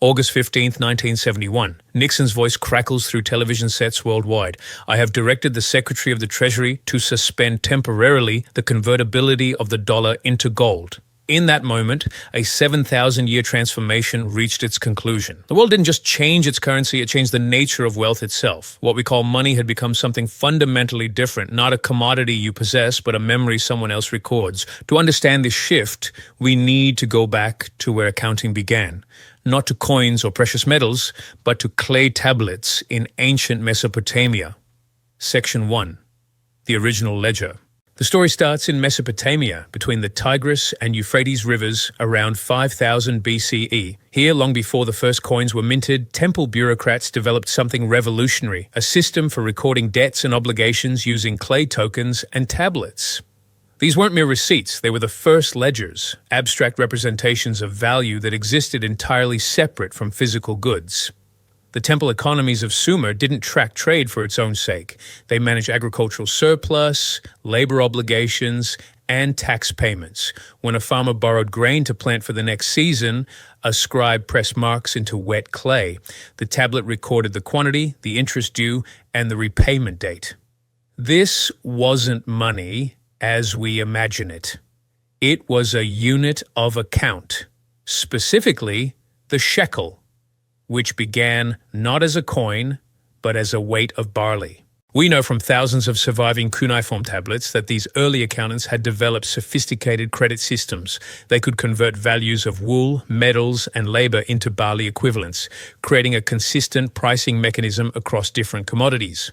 August 15th, 1971. Nixon's voice crackles through television sets worldwide. I have directed the Secretary of the Treasury to suspend temporarily the convertibility of the dollar into gold. In that moment, a 7,000-year transformation reached its conclusion. The world didn't just change its currency, it changed the nature of wealth itself. What we call money had become something fundamentally different, not a commodity you possess, but a memory someone else records. To understand this shift, we need to go back to where accounting began. Not to coins or precious metals, but to clay tablets in ancient Mesopotamia. Section 1. The original ledger. The story starts in Mesopotamia, between the Tigris and Euphrates rivers, around 5000 BCE. Here, long before the first coins were minted, temple bureaucrats developed something revolutionary, a system for recording debts and obligations using clay tokens and tablets. These weren't mere receipts, they were the first ledgers, abstract representations of value that existed entirely separate from physical goods. The temple economies of Sumer didn't track trade for its own sake. They managed agricultural surplus, labor obligations, and tax payments. When a farmer borrowed grain to plant for the next season, a scribe pressed marks into wet clay. The tablet recorded the quantity, the interest due, and the repayment date. This wasn't money as we imagine it. It was a unit of account, specifically the shekel, which began not as a coin, but as a weight of barley. We know from thousands of surviving cuneiform tablets that these early accountants had developed sophisticated credit systems. They could convert values of wool, metals, and labor into barley equivalents, creating a consistent pricing mechanism across different commodities.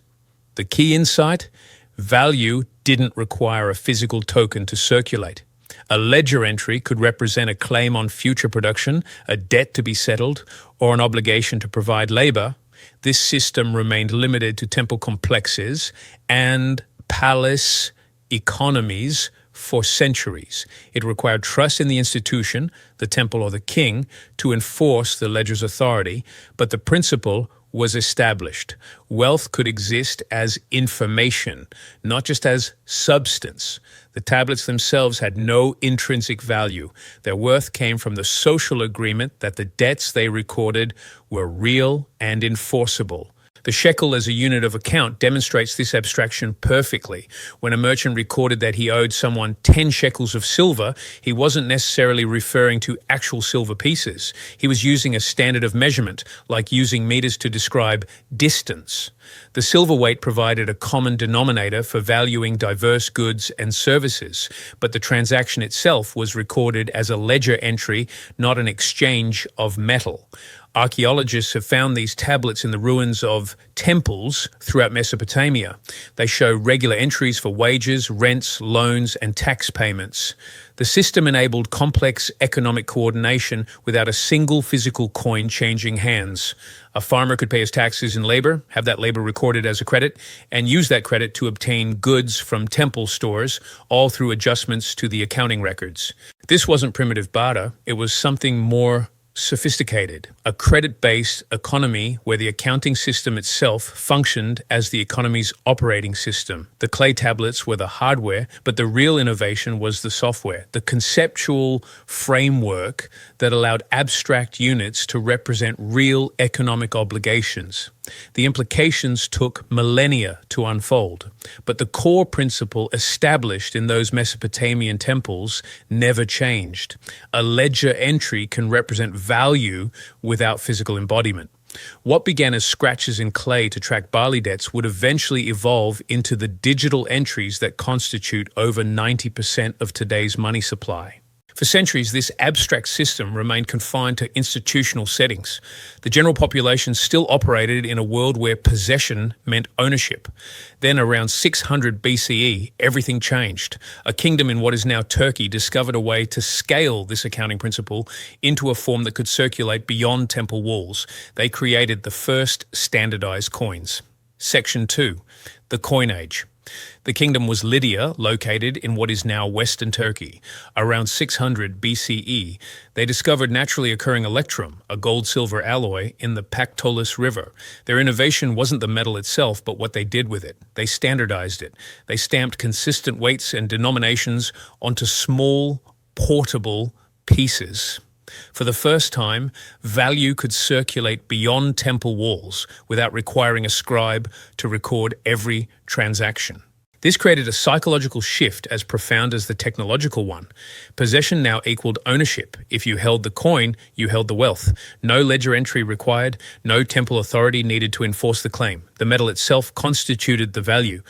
The key insight? Value didn't require a physical token to circulate. A ledger entry could represent a claim on future production, a debt to be settled, or an obligation to provide labor. This system remained limited to temple complexes and palace economies for centuries. It required trust in the institution, the temple or the king, to enforce the ledger's authority, but the principle was established. Wealth could exist as information, not just as substance. The tablets themselves had no intrinsic value. Their worth came from the social agreement that the debts they recorded were real and enforceable. The shekel as a unit of account demonstrates this abstraction perfectly. When a merchant recorded that he owed someone 10 shekels of silver, he wasn't necessarily referring to actual silver pieces. He was using a standard of measurement, like using meters to describe distance. The silver weight provided a common denominator for valuing diverse goods and services, but the transaction itself was recorded as a ledger entry, not an exchange of metal. Archaeologists have found these tablets in the ruins of temples throughout Mesopotamia. They show regular entries for wages, rents, loans, and tax payments. The system enabled complex economic coordination without a single physical coin changing hands. A farmer could pay his taxes in labor, have that labor recorded as a credit, and use that credit to obtain goods from temple stores, all through adjustments to the accounting records. This wasn't primitive barter, it was something more sophisticated, a credit-based economy where the accounting system itself functioned as the economy's operating system. The clay tablets were the hardware, but the real innovation was the software, the conceptual framework that allowed abstract units to represent real economic obligations. The implications took millennia to unfold, but the core principle established in those Mesopotamian temples never changed. A ledger entry can represent value without physical embodiment. What began as scratches in clay to track barley debts would eventually evolve into the digital entries that constitute over 90% of today's money supply. For centuries, this abstract system remained confined to institutional settings. The general population still operated in a world where possession meant ownership. Then, around 600 BCE, everything changed. A kingdom in what is now Turkey discovered a way to scale this accounting principle into a form that could circulate beyond temple walls. They created the first standardized coins. Section 2. The Coin Age. The kingdom was Lydia, located in what is now Western Turkey. Around 600 BCE, they discovered naturally occurring electrum, a gold-silver alloy, in the Pactolus River. Their innovation wasn't the metal itself, but what they did with it. They standardized it. They stamped consistent weights and denominations onto small, portable pieces. For the first time, value could circulate beyond temple walls without requiring a scribe to record every transaction. This created a psychological shift as profound as the technological one. Possession now equaled ownership. If you held the coin, you held the wealth. No ledger entry required, no temple authority needed to enforce the claim. The metal itself constituted the value.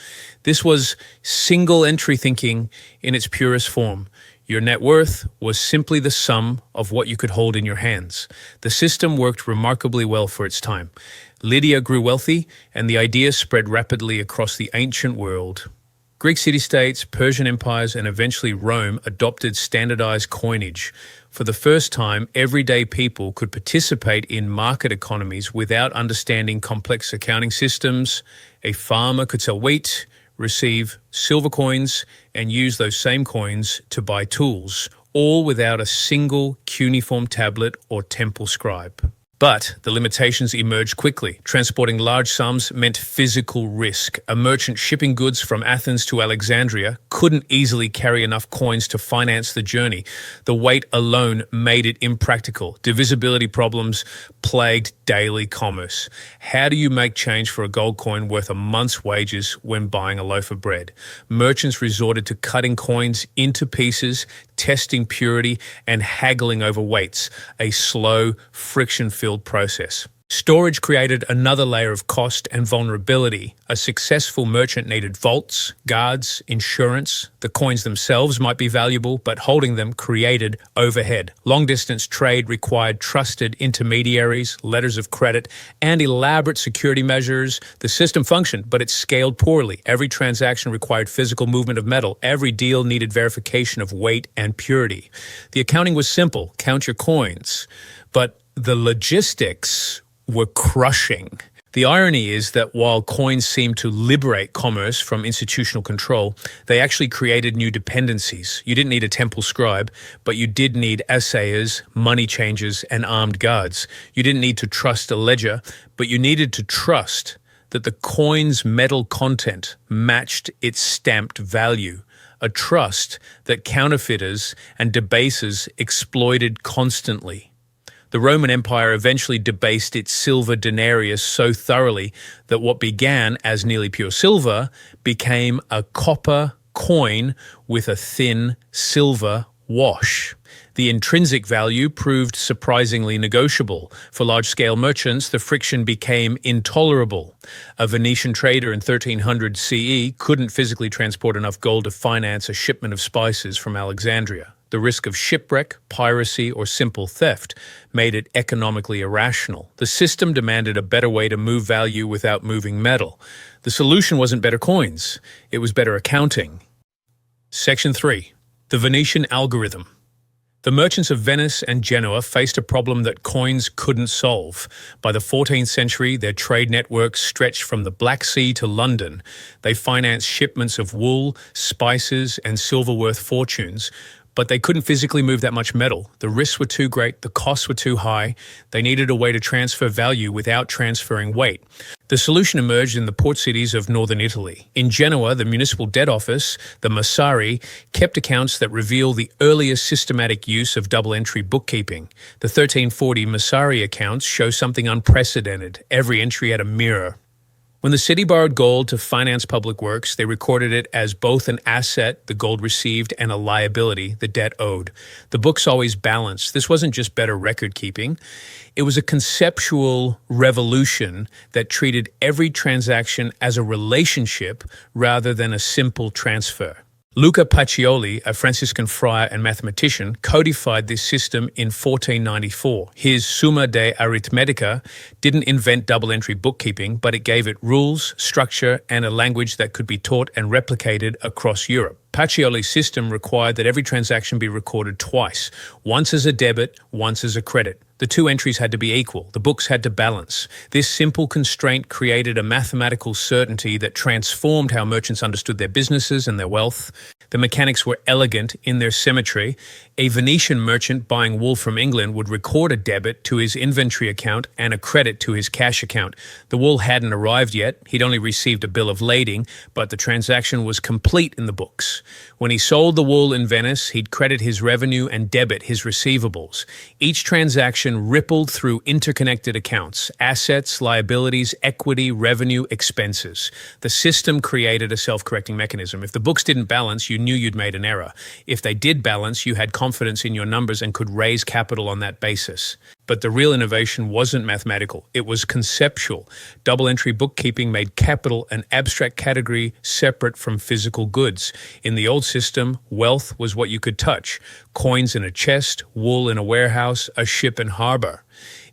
This was single entry thinking in its purest form. Your net worth was simply the sum of what you could hold in your hands. The system worked remarkably well for its time. Lydia grew wealthy, and the idea spread rapidly across the ancient world. Greek city-states, Persian empires, and eventually Rome adopted standardized coinage. For the first time, everyday people could participate in market economies without understanding complex accounting systems. A farmer could sell wheat, receive silver coins, and use those same coins to buy tools, all without a single cuneiform tablet or temple scribe. But the limitations emerged quickly. Transporting large sums meant physical risk. A merchant shipping goods from Athens to Alexandria couldn't easily carry enough coins to finance the journey. The weight alone made it impractical. Divisibility problems plagued daily commerce. How do you make change for a gold coin worth a month's wages when buying a loaf of bread? Merchants resorted to cutting coins into pieces, testing purity, and haggling over weights, a slow, friction-filled process. Storage created another layer of cost and vulnerability. A successful merchant needed vaults, guards, insurance. The coins themselves might be valuable, but holding them created overhead. Long-distance trade required trusted intermediaries, letters of credit, and elaborate security measures. The system functioned, but it scaled poorly. Every transaction required physical movement of metal. Every deal needed verification of weight and purity. The accounting was simple: count your coins. But the logistics were crushing. The irony is that while coins seemed to liberate commerce from institutional control, they actually created new dependencies. You didn't need a temple scribe, but you did need assayers, money changers, and armed guards. You didn't need to trust a ledger, but you needed to trust that the coin's metal content matched its stamped value. A trust that counterfeiters and debasers exploited constantly. The Roman Empire eventually debased its silver denarius so thoroughly that what began as nearly pure silver became a copper coin with a thin silver wash. The intrinsic value proved surprisingly negotiable. For large-scale merchants, the friction became intolerable. A Venetian trader in 1300 CE couldn't physically transport enough gold to finance a shipment of spices from Alexandria. The risk of shipwreck, piracy, or simple theft made it economically irrational. The system demanded a better way to move value without moving metal. The solution wasn't better coins, it was better accounting. Section 3. The Venetian Algorithm. The merchants of Venice and Genoa faced a problem that coins couldn't solve. By the 14th century, their trade networks stretched from the Black Sea to London. They financed shipments of wool, spices, and silver worth fortunes. But they couldn't physically move that much metal. The risks were too great, the costs were too high. They needed a way to transfer value without transferring weight. The solution emerged in the port cities of northern Italy. In Genoa, the municipal debt office, the Massari, kept accounts that reveal the earliest systematic use of double-entry bookkeeping. The 1340 Massari accounts show something unprecedented. Every entry had a mirror. When the city borrowed gold to finance public works, they recorded it as both an asset, the gold received, and a liability, the debt owed. The books always balanced. This wasn't just better record keeping. It was a conceptual revolution that treated every transaction as a relationship rather than a simple transfer. Luca Pacioli, a Franciscan friar and mathematician, codified this system in 1494. His Summa de Arithmetica didn't invent double-entry bookkeeping, but it gave it rules, structure, and a language that could be taught and replicated across Europe. Pacioli's system required that every transaction be recorded twice, once as a debit, once as a credit. The two entries had to be equal. The books had to balance. This simple constraint created a mathematical certainty that transformed how merchants understood their businesses and their wealth. The mechanics were elegant in their symmetry. A Venetian merchant buying wool from England would record a debit to his inventory account and a credit to his cash account. The wool hadn't arrived yet. He'd only received a bill of lading, but the transaction was complete in the books. accounts. When he sold the wool in Venice, he'd credit his revenue and debit his receivables. Each transaction rippled through interconnected accounts: assets, liabilities, equity, revenue, expenses. The system created a self-correcting mechanism. If the books didn't balance, you knew you'd made an error. If they did balance, you had confidence in your numbers and could raise capital on that basis. But the real innovation wasn't mathematical, it was conceptual. Double-entry bookkeeping made capital an abstract category separate from physical goods. In the old system, wealth was what you could touch: coins in a chest, wool in a warehouse, a ship in harbor.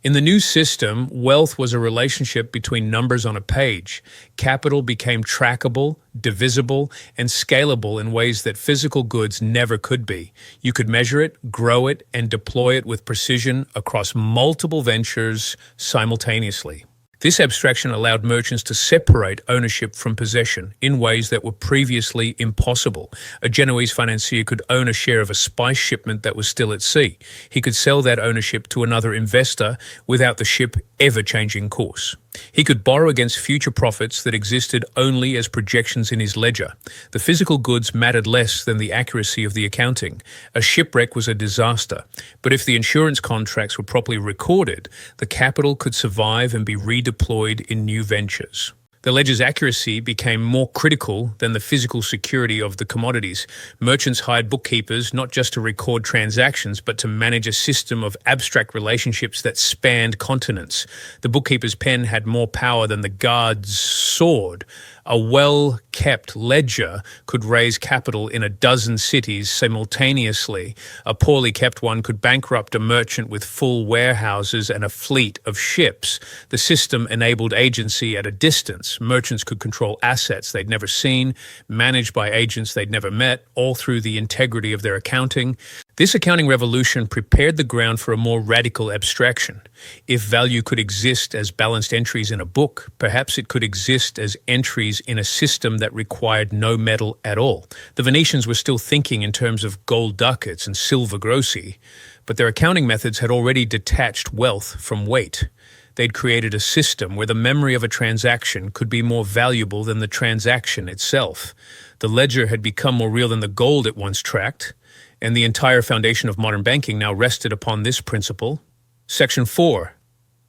In the new system, wealth was a relationship between numbers on a page. Capital became trackable, divisible, and scalable in ways that physical goods never could be. You could measure it, grow it, and deploy it with precision across multiple ventures simultaneously. This abstraction allowed merchants to separate ownership from possession in ways that were previously impossible. A Genoese financier could own a share of a spice shipment that was still at sea. He could sell that ownership to another investor without the ship ever changing course. He could borrow against future profits that existed only as projections in his ledger. The physical goods mattered less than the accuracy of the accounting. A shipwreck was a disaster, but if the insurance contracts were properly recorded, the capital could survive and be redeployed in new ventures. The ledger's accuracy became more critical than the physical security of the commodities. Merchants hired bookkeepers not just to record transactions, but to manage a system of abstract relationships that spanned continents. The bookkeeper's pen had more power than the guard's sword. A well-kept ledger could raise capital in a dozen cities simultaneously. A poorly kept one could bankrupt a merchant with full warehouses and a fleet of ships. The system enabled agency at a distance. Merchants could control assets they'd never seen, managed by agents they'd never met, all through the integrity of their accounting. This accounting revolution prepared the ground for a more radical abstraction. If value could exist as balanced entries in a book, perhaps it could exist as entries in a system that required no metal at all. The Venetians were still thinking in terms of gold ducats and silver grossi, but their accounting methods had already detached wealth from weight. They'd created a system where the memory of a transaction could be more valuable than the transaction itself. The ledger had become more real than the gold it once tracked, and the entire foundation of modern banking now rested upon this principle. Section 4.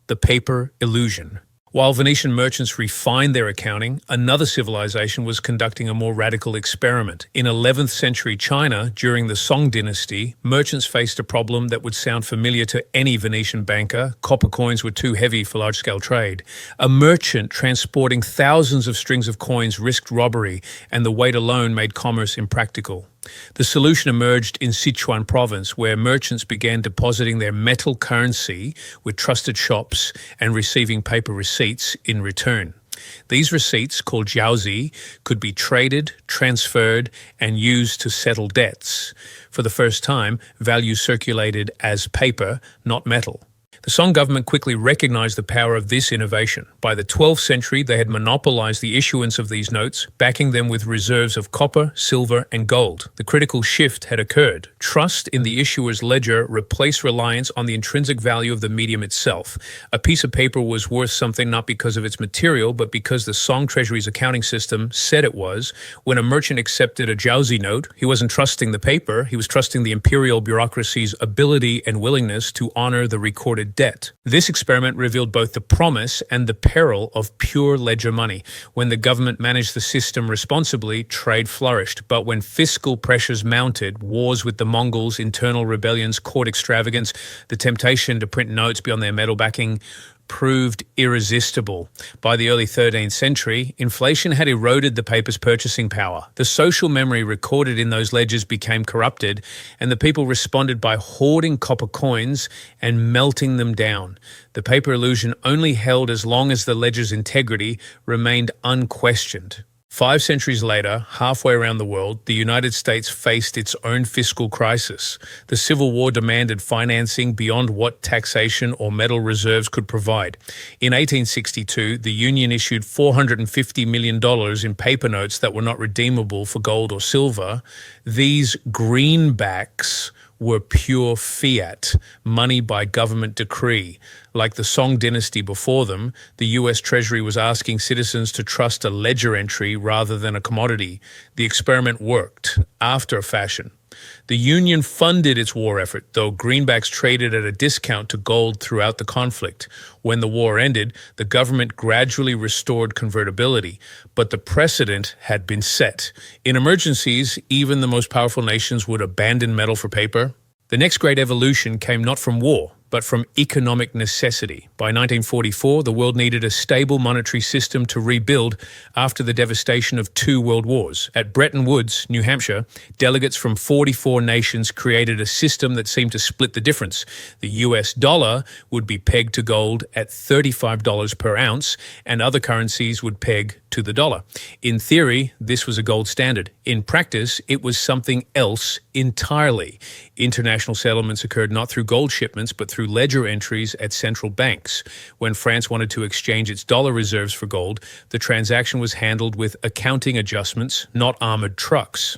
The paper illusion. While Venetian merchants refined their accounting, another civilization was conducting a more radical experiment. In 11th century China, during the Song dynasty, merchants faced a problem that would sound familiar to any Venetian banker. Copper coins were too heavy for large-scale trade. A merchant transporting thousands of strings of coins risked robbery, and the weight alone made commerce impractical. The solution emerged in Sichuan province, where merchants began depositing their metal currency with trusted shops and receiving paper receipts in return. These receipts, called jiaozi, could be traded, transferred, and used to settle debts. For the first time, value circulated as paper, not metal. The Song government quickly recognized the power of this innovation. By the 12th century, they had monopolized the issuance of these notes, backing them with reserves of copper, silver, and gold. The critical shift had occurred. Trust in the issuer's ledger replaced reliance on the intrinsic value of the medium itself. A piece of paper was worth something not because of its material, but because the Song Treasury's accounting system said it was. When a merchant accepted a jiaozi note, he wasn't trusting the paper, he was trusting the imperial bureaucracy's ability and willingness to honor the recorded debt. This experiment revealed both the promise and the peril of pure ledger money. When the government managed the system responsibly, trade flourished. But when fiscal pressures mounted, wars with the Mongols, internal rebellions, court extravagance, the temptation to print notes beyond their metal backing proved irresistible. By the early 13th century, inflation had eroded the paper's purchasing power. The social memory recorded in those ledgers became corrupted, and the people responded by hoarding copper coins and melting them down. The paper illusion only held as long as the ledger's integrity remained unquestioned. 5 centuries later, halfway around the world, the United States faced its own fiscal crisis. The Civil War demanded financing beyond what taxation or metal reserves could provide. In 1862, the Union issued $450 million in paper notes that were not redeemable for gold or silver. These greenbacks were pure fiat, money by government decree. Like the Song dynasty before them, the US Treasury was asking citizens to trust a ledger entry rather than a commodity. The experiment worked, after a fashion. The Union funded its war effort, though greenbacks traded at a discount to gold throughout the conflict. When the war ended, the government gradually restored convertibility, but the precedent had been set. In emergencies, even the most powerful nations would abandon metal for paper. The next great evolution came not from war, but from economic necessity. By 1944, the world needed a stable monetary system to rebuild after the devastation of 2 world wars. At Bretton Woods, New Hampshire, delegates from 44 nations created a system that seemed to split the difference. The US dollar would be pegged to gold at $35 per ounce, and other currencies would peg to the dollar. In theory, this was a gold standard. In practice, it was something else entirely. International settlements occurred not through gold shipments, but through ledger entries at central banks. When France wanted to exchange its dollar reserves for gold, the transaction was handled with accounting adjustments, not armored trucks.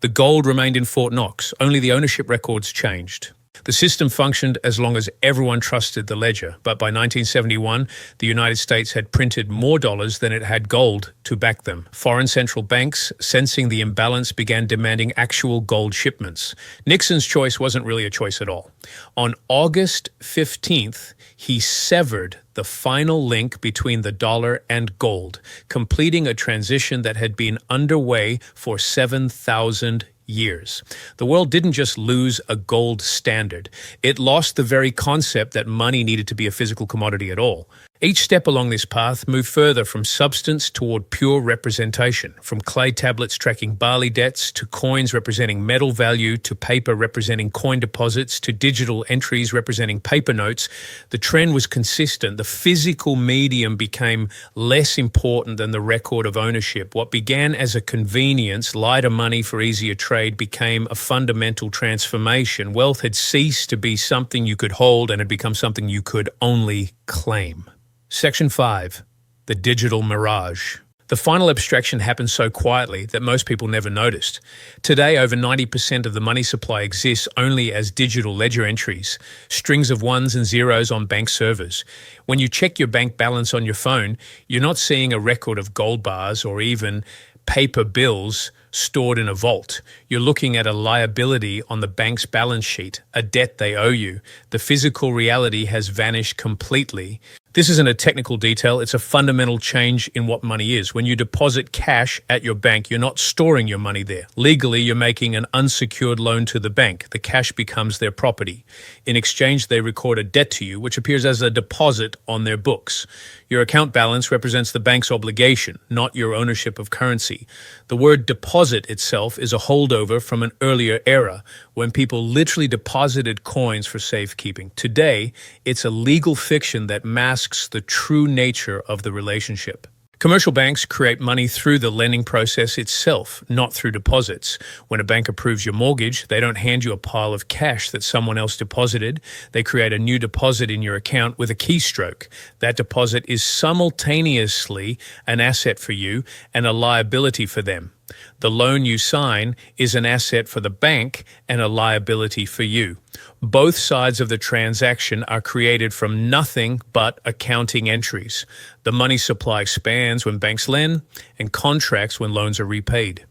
The gold remained in Fort Knox, only the ownership records changed. The system functioned as long as everyone trusted the ledger, but by 1971, the United States had printed more dollars than it had gold to back them. Foreign central banks, sensing the imbalance, began demanding actual gold shipments. Nixon's choice wasn't really a choice at all. On August 15th, he severed the final link between the dollar and gold, completing a transition that had been underway for 7,000 years. The world didn't just lose a gold standard, it lost the very concept that money needed to be a physical commodity at all. Each step along this path moved further from substance toward pure representation, from clay tablets tracking barley debts to coins representing metal value to paper representing coin deposits to digital entries representing paper notes. The trend was consistent. The physical medium became less important than the record of ownership. What began as a convenience, lighter money for easier trade, became a fundamental transformation. Wealth had ceased to be something you could hold and had become something you could only claim. Section 5. The digital mirage. The final abstraction happened so quietly that most people never noticed. Today, over 90% of the money supply exists only as digital ledger entries, strings of ones and zeros on bank servers. When you check your bank balance on your phone, you're not seeing a record of gold bars or even paper bills stored in a vault. You're looking at a liability on the bank's balance sheet, a debt they owe you. The physical reality has vanished completely. This isn't a technical detail, it's a fundamental change in what money is. When you deposit cash at your bank, you're not storing your money there. Legally, you're making an unsecured loan to the bank. The cash becomes their property. In exchange, they record a debt to you, which appears as a deposit on their books. Your account balance represents the bank's obligation, not your ownership of currency. The word deposit itself is a holdover from an earlier era, when people literally deposited coins for safekeeping. Today, it's a legal fiction that masks the true nature of the relationship. Commercial banks create money through the lending process itself, not through deposits. When a bank approves your mortgage, they don't hand you a pile of cash that someone else deposited. They create a new deposit in your account with a keystroke. That deposit is simultaneously an asset for you and a liability for them. The loan you sign is an asset for the bank and a liability for you. Both sides of the transaction are created from nothing but accounting entries. The money supply expands when banks lend and contracts when loans are repaid.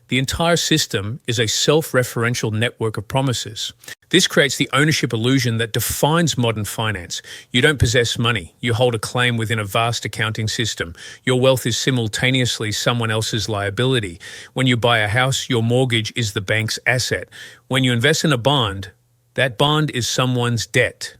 The entire system is a self-referential network of promises. This creates the ownership illusion that defines modern finance. You don't possess money. You hold a claim within a vast accounting system. Your wealth is simultaneously someone else's liability. When you buy a house, your mortgage is the bank's asset. When you invest in a bond, that bond is someone's debt.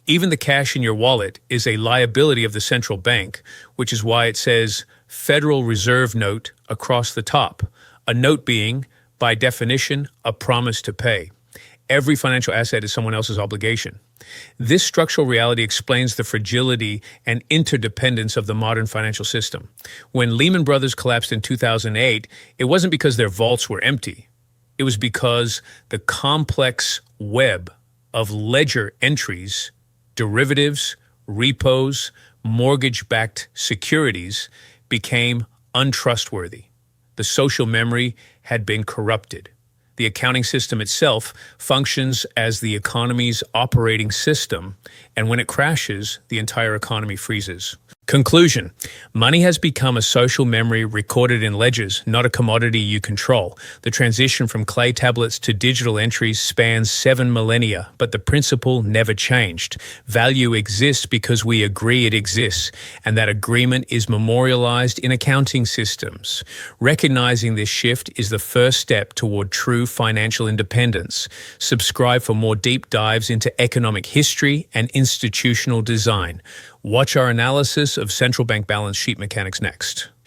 Even the cash in your wallet is a liability of the central bank, which is why it says Federal Reserve Note across the top. A note being, by definition, a promise to pay. Every financial asset is someone else's obligation. This structural reality explains the fragility and interdependence of the modern financial system. When Lehman Brothers collapsed in 2008, it wasn't because their vaults were empty. It was because the complex web of ledger entries, derivatives, repos, mortgage-backed securities became untrustworthy. The social memory had been corrupted. The accounting system itself functions as the economy's operating system, and when it crashes, the entire economy freezes. Conclusion. Money has become a social memory recorded in ledgers, not a commodity you control. The transition from clay tablets to digital entries spans 7 millennia, but the principle never changed. Value exists because we agree it exists, and that agreement is memorialized in accounting systems. Recognizing this shift is the first step toward true financial independence. Subscribe for more deep dives into economic history and institutional design. Watch our analysis of central bank balance sheet mechanics next.